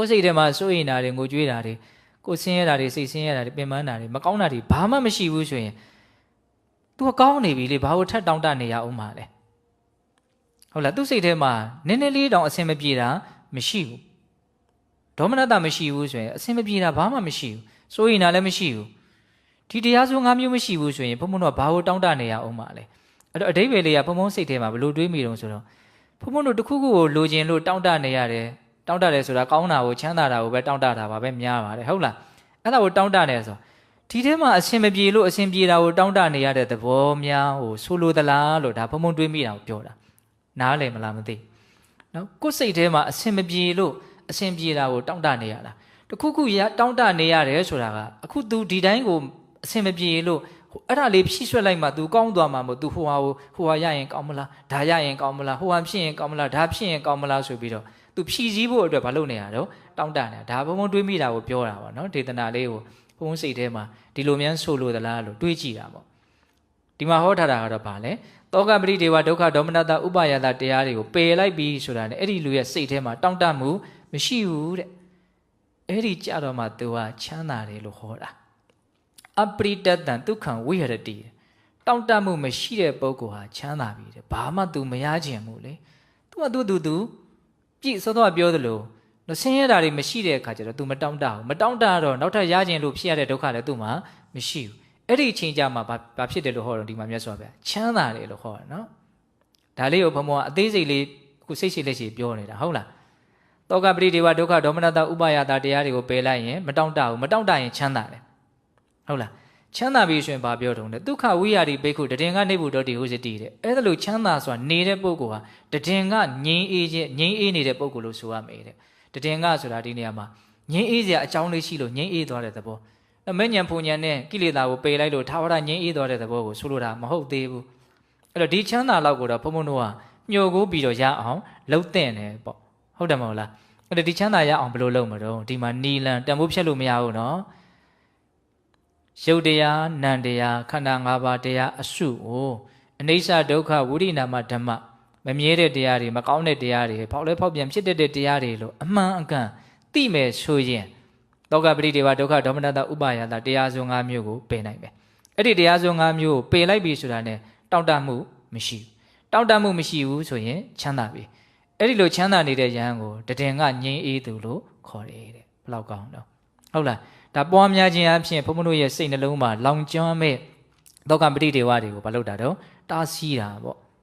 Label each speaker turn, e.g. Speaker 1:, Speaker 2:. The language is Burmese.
Speaker 1: ကိုယ်စိတ်ထဲမှာစိုးရိမ်တာတွေငိုကြွေးတာတွေကိုဆင်းရဲတာတွေစိတ်ဆင်းရဲတာတွေပင်ပန်းတာတွေမကောင်းတာတွေဘာမှမရှိဘူးဆိုရင် तू ကောင်းနေပြီလေဘာလို့ထပ်တောင်းတနေရအောင်မှာလဲဟုတ်လားသူ့စိတ်ထဲမှာနည်းနည်းလေးတောင်အဆင်မပြေတာမရှိဘူးဒေါမနတမရှိဘူးဆိုရင်အဆင်မပြေတာဘာမှမရှိဘူးစိုးရိမ်တာလည်းမရှိဘူးဒီတရားစိုး၅မျိုးမရှိဘူးဆိုရင်ဘုံဘုံတို့ကဘာလို့တောင်းတနေရအောင်မှာလဲအဲ့တော့အတိတ်ပဲလေးကဘုံဘုံစိတ်ထဲမှာဘလို့တွေးမိတုံးဆိုတော့ဘုံဘုံတို့တစ်ခုခုကိုလိုချင်လို့တောင်းတနေရတယ်တောင်းတတယ်ဆိုတာကောင်းတာကိုချမ်းသာတာကိုပဲတောင်းတတာပါပဲများပါတယ်ဟုတ်လားအဲ့ဒါကိုတောင်းတနေဆိုဒီထဲမှာအဆင်မပြေလို့အဆင်ပြေတာကိုတောင်းတနေရတဲ့သဘောများဟိုဆိုလိုသလားလို့ဒါဘုံဘုံတွေးမိတာကိုပြောတာနားလည်မလားမသိနော်ကိုယ်စိတ်ထဲမှာအဆင်မပြေလို့အဆင်ပြေတာကိုတောင်းတနေရတာတခုခုတောင်းတနေရတယ်ဆိုတာကအခု तू ဒီတိုင်းကိုအဆင်မပြေလို့အဲ့ဒါလေးဖြည့်ဆွက်လိုက်မှ तू ကောင်းသွားမှာမို့ तू ဟိုဟာရရင်ကောင်းမလားဒါရရင်ကောင်းမလားဟိုဟာဖြစ်ရင်ကောင်းမလားဒါဖြစ်ရင်ကောင်းမလားဆိုပြီးတော့ तू ဖြည့်စည်းဖို့အတွက်ဘာလုပ်နေရတော့တောင်းတနေတာဒါဘုံဘုံတွေးမိတာကိုပြောတာပါနော်ဒေသနာလေးကိုဘုံဘုံစိတ်ထဲမှာဒီလိုများဆိုလိုသလားလို့တွေးကြည့်တာပေါ့ဒီမှာဟောထားတာကတော့ဗာလဲတောကပရိဒေဝဒုက္ခဒေါမနတဥပါယတတရားတွေကိုပယ်လိုက်ပြီးဆိုတာ ਨੇ အဲ့ဒီလူရဲ့စိတ်ထဲမှာတောင့်တမှုမရှိဘူးတဲ့အဲ့ဒီကြတော့မှ तू ကချမ်းသာတယ်လို့ဟောတာအပရိတတံဒုက္ခံဝိဟရတိတောင့်တမှုမရှိတဲ့ပုဂ္ဂိုလ်ဟာချမ်းသာပြီတဲ့ဘာမှ तू မရခြင်းဘူးလေ तू က तू ပြည့်စောတော့ပြောသလိုဆင်းရဲတာတွေမရှိတဲ့အခါကျတော့ तू မတောင့်တဘူးမတောင့်တတော့နောက်ထပ်ရခြင်းလို့ဖြစ်ရတဲ့ဒုက္ခလည်း तू မှာမရှိဘူးအဲ့ဒီအချိန်ကြမှာဘာဖြစ်တယ်လို့ဟောတော့ဒီမှာမြတ်စွာဘုရားချမ်းသာတယ်လို့ဟောတယ်နော်ဒါလေးကိုဘုံဘုံကအသေးစိတ်လေးအခုစိတ်ရှိလက်ရှိပြောနေတာဟုတ်လားတောကပရိဒေဝဒုက္ခဒေါမနတဥပါယတတရားတွေကိုပယ်လိုက်ရင်မတောင့်တဘူးမတောင့်တရင်ချမ်းသာတယ်ဟုတ်လားချမ်းသာပြီဆိုရင်ဘာပြောတုံးလဲဒုက္ခဝိဟာရီဘိက္ခုတည်င်ကနေဘူးတော့ဒီဟုတ်စတိတဲ့အဲ့ဒါလို့ချမ်းသာဆိုတာနေတဲ့ပုဂ္ဂိုလ်ဟာတည်င်ကငြိမ်းအေးနေတဲ့ပုဂ္ဂိုလ်လို့ဆိုရမယ်တဲ့တည်င်ကဆိုတာဒီနေရာမှာငြိမ်းအေးစရာအကြောင်းလေးရှိလို့ငြိမ်းအေးသွားတဲ့သဘောမဉ္ဇဉ်ဖုန်ဉဏ်နဲ့ကိလေသာကိုပယ်လိုက်လို့ထာဝရငြိမ်းအေးသွားတဲ့သဘောကိုဆိုလိုတာမဟုတ်သေးဘူးအဲ့တော့ဒီချမ်းသာလောက်ကိုတော့ဘုံဘုံတို့ကညှို့ကိုပြီးတော့ရအောင်လှုပ်တဲ့တယ်ပေါ့ဟုတ်တယ်မဟုတ်လားအဲ့တော့ဒီချမ်းသာရအောင်ဘယ်လိုလုပ်မလို့ဒီမှာနီလန်တန်ဖိုးဖြတ်လို့မရဘူးနော်ရုပ်တရားနံတရားခန္ဓာ၅ပါးတရားအစုကိုအနိစ္စဒုက္ခဝိရိနာမဓမ္မမမြဲတဲ့တရားတွေမကောင်းတဲ့တရားတွေဖောက်လဲဖောက်ပြန်ဖြစ်တဲ့တရားတွေလို့အမှန်အကန်သိမယ်ဆိုရင်တောကပရိဒေဝဒုက္ခဒေါမနတဥပါယတတရားစုံ၅မျိုးကိုပယ်နိုင်မယ်အဲ့ဒီတရားစုံ၅မျိုးကိုပယ်လိုက်ပြီဆိုတာ ਨੇ တောင့်တမှုမရှိဘူးတောင့်တမှုမရှိဘူးဆိုရင်ချမ်းသာပြီအဲ့ဒီလိုချမ်းသာနေတဲ့ယဟန်ကိုတည်င်ကငြိမ်းအေးသူလို့ခေါ်တယ်တဲ့ဘယ်လောက်ကောင်းတော့ဟုတ်လားဒါပွားများခြင်းအဖြစ်ဘုံဘုံတို့ရဲ့စိတ်နှလုံးမှာလောင်ကျွမ်းမဲ့တောကပရိဒေဝတွေကိုမလုပ်တာတော့တားဆီးတာပေါ့